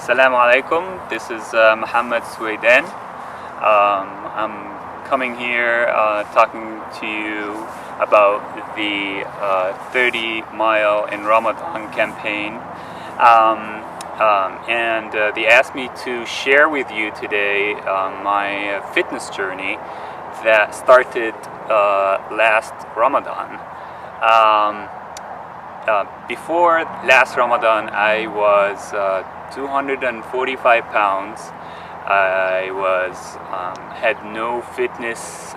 Assalamu alaikum. This is Mohamed Sewiden. I'm coming here talking to you about the 30-mile in Ramadan campaign. And they asked me to share with you today my fitness journey that started last Ramadan. Before last Ramadan, I was 245 pounds. I had no fitness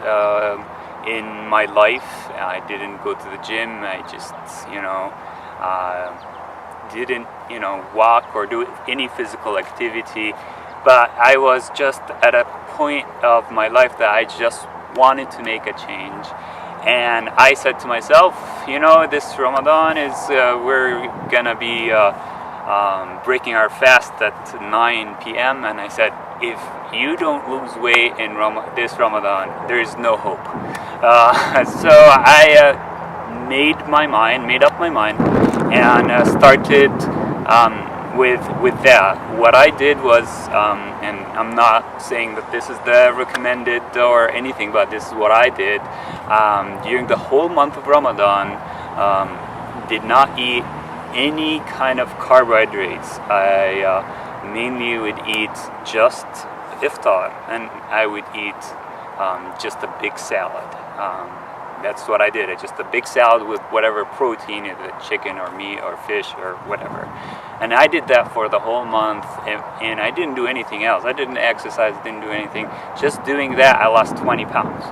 in my life. I didn't go to the gym. I just, didn't, walk or do any physical activity. But I was just at a point of my life that I just wanted to make a change. And I said to myself, this Ramadan is, we're gonna be breaking our fast at 9 p.m. And I said, if you don't lose weight in this Ramadan, there is no hope. So I made up my mind, and started with that. What I did was, and I'm not saying that this is the recommended or anything, but this is what I did. During the whole month of Ramadan, did not eat any kind of carbohydrates. I mainly would eat just iftar, and I would eat just a big salad. That's what I did. Just a big salad with whatever protein, either chicken or meat or fish or whatever. And I did that for the whole month, and I didn't do anything else. I didn't exercise, didn't do anything. Just doing that, I lost 20 pounds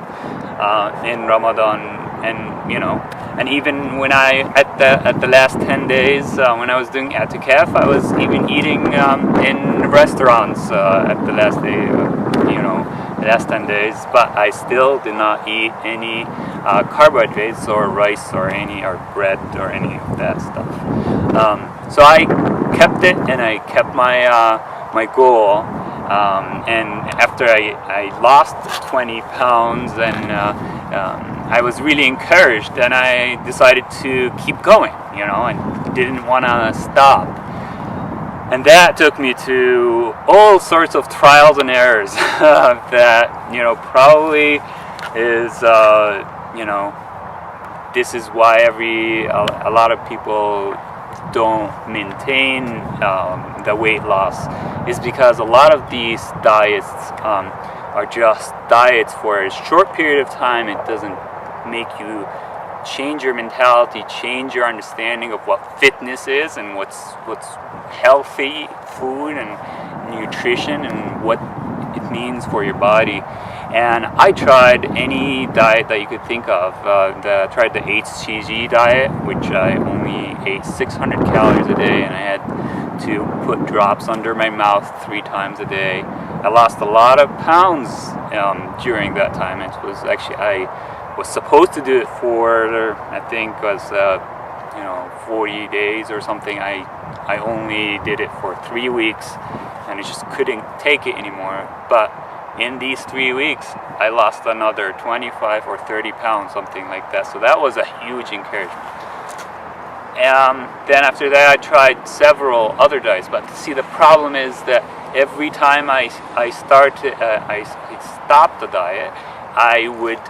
in Ramadan. And even when at the last 10 days, when I was doing atikaf, I was even eating in restaurants at the last day, last 10 days, but I still did not eat any carbohydrates or rice or bread or any of that stuff. So I kept it, and I kept my goal. And after I lost 20 pounds, and I was really encouraged, and I decided to keep going, and didn't want to stop. And that took me to all sorts of trials and errors that, probably is, this is why a lot of people don't maintain the weight loss, is because a lot of these diets are just diets for a short period of time. It doesn't make you change your mentality, change your understanding of what fitness is and what's healthy food and nutrition and what it means for your body. And I tried any diet that you could think of. I tried the HCG diet, which I only ate 600 calories a day, and I had to put drops under my mouth 3 times a day. I lost a lot of pounds during that time. It was actually, I was supposed to do it for, I think, was 40 days or something. I only did it for 3 weeks, and I just couldn't take it anymore. But in these 3 weeks, I lost another 25 or 30 pounds, something like that. So that was a huge encouragement. Then after that, I tried several other diets. But see, the problem is that every time I stopped the diet, I would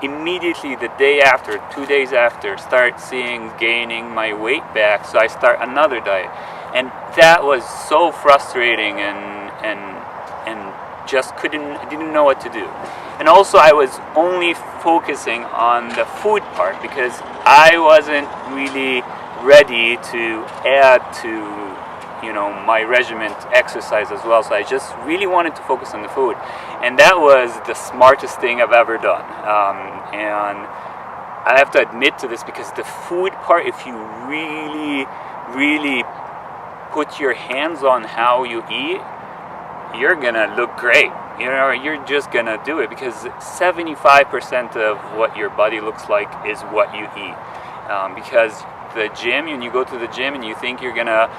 immediately the day after, 2 days after, start gaining my weight back. So I start another diet, and that was so frustrating, and just didn't know what to do. And also I was only focusing on the food part because I wasn't really ready to add to my regimen exercise as well. So I just really wanted to focus on the food, and that was the smartest thing I've ever done. And I have to admit to this, because the food part, if you really put your hands on how you eat, you're gonna look great. You're just gonna do it, because 75% of what your body looks like is what you eat. Because the gym, when you go to the gym and you think you're gonna,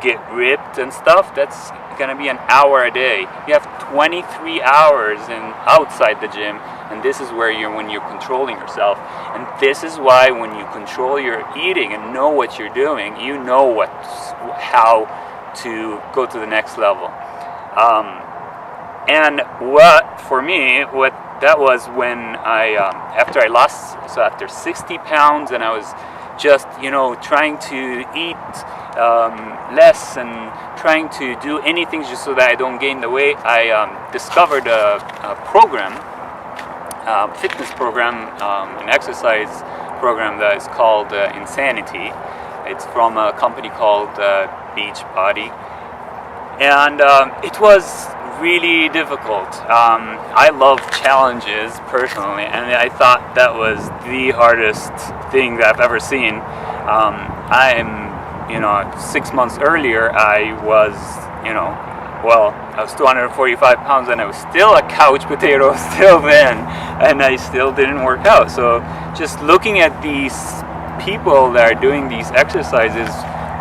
get ripped and stuff, that's gonna be an hour a day. You have 23 hours outside the gym, and this is where when you're controlling yourself. And this is why when you control your eating and know what you're doing, you know how to go to the next level. And what for me, what that was when I after I lost, so after 60 pounds, and I was just trying to eat less and trying to do anything just so that I don't gain the weight. I discovered a program, fitness program, an exercise program that is called Insanity. It's from a company called Beachbody, and it was really difficult. I love challenges personally, and I thought that was the hardest thing that I've ever seen. I'm 6 months earlier, I was 245 pounds, and I was still a couch potato still then, and I still didn't work out. So just looking at these people that are doing these exercises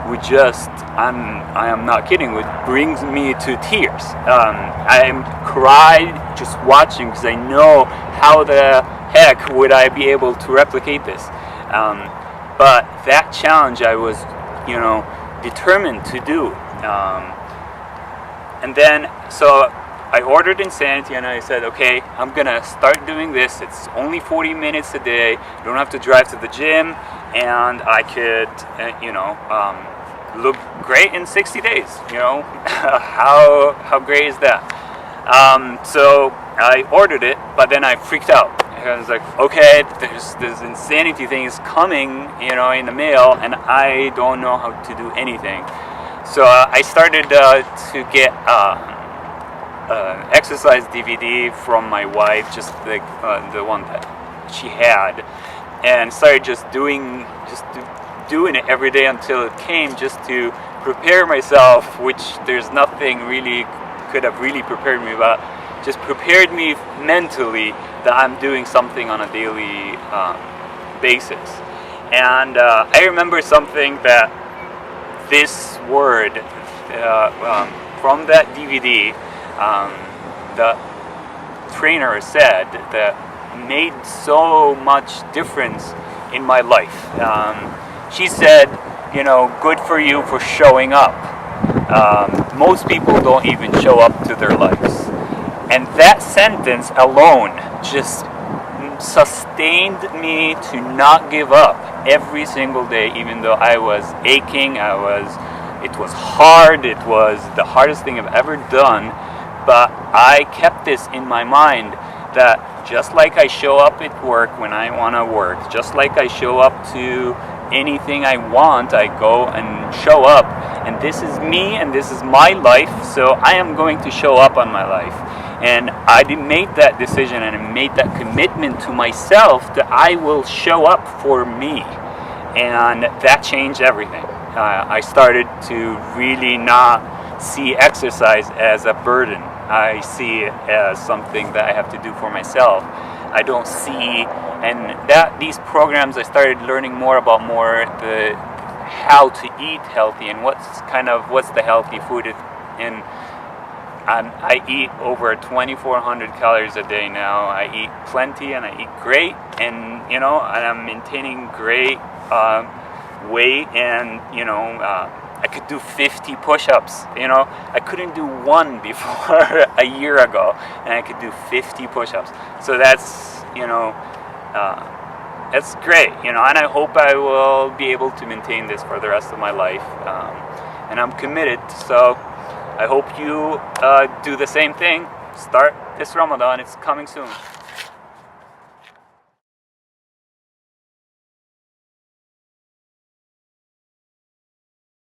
would just, I am not kidding, would brings me to tears. I cried just watching, because I know how the heck would I be able to replicate this. But that challenge I was determined to do. And then, so I ordered Insanity, and I said, okay, I'm gonna start doing this. It's only 40 minutes a day. You don't have to drive to the gym, and I could, look great in 60 days. How great is that? So I ordered it, but then I freaked out. I was like, okay, there's this Insanity thing is coming, in the mail, and I don't know how to do anything. So I started to get exercise DVD from my wife, just like the one that she had, and started just doing it every day until it came, just to prepare myself, which there's nothing really could have really prepared me about. Just prepared me mentally that I'm doing something on a daily basis. And I remember something that this word from that DVD, the trainer said that made so much difference in my life. She said, good for you for showing up. Most people don't even show up to their lives. And that sentence alone just sustained me to not give up every single day, even though I was aching. It was hard. It was the hardest thing I've ever done. But I kept this in my mind, that just like I show up at work when I want to work, just like I show up to anything I want, I go and show up. And this is me, and this is my life, so I am going to show up on my life. And I made that decision, and I made that commitment to myself that I will show up for me. And that changed everything. I started to really not see exercise as a burden. I see it as something that I have to do for myself. I don't see, and that these programs, I started learning more about how to eat healthy, and what's the healthy food. And I eat over 2,400 calories a day now. I eat plenty, and I eat great, and and I'm maintaining great weight, and I could do 50 push-ups. I couldn't do one before a year ago, and I could do 50 push-ups. So that's that's great, and I hope I will be able to maintain this for the rest of my life. And I'm committed, so I hope you do the same thing. Start this Ramadan. It's coming soon.